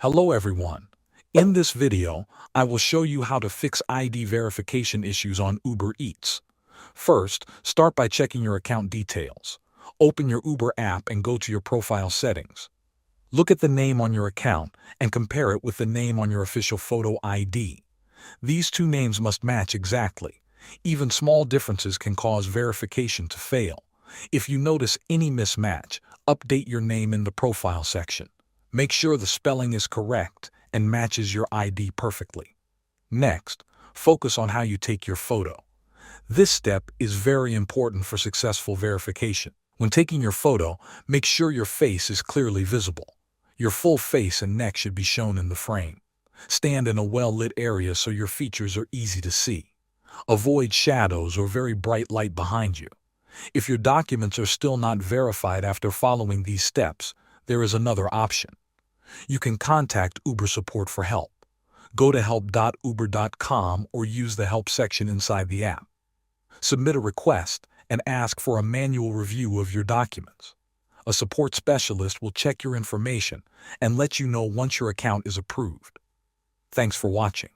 Hello everyone. In this video, I will show you how to fix ID verification issues on Uber Eats. First, start by checking your account details. Open your Uber app and go to your profile settings. Look at the name on your account and compare it with the name on your official photo ID. These two names must match exactly. Even small differences can cause verification to fail. If you notice any mismatch, update your name in the profile section. Make sure the spelling is correct and matches your ID perfectly. Next, focus on how you take your photo. This step is very important for successful verification. When taking your photo, make sure your face is clearly visible. Your full face and neck should be shown in the frame. Stand in a well-lit area so your features are easy to see. Avoid shadows or very bright light behind you. If your documents are still not verified after following these steps, there is another option. You can contact Uber support for help. Go to help.uber.com or use the help section inside the app. Submit a request and ask for a manual review of your documents. A support specialist will check your information and let you know once your account is approved. Thanks for watching.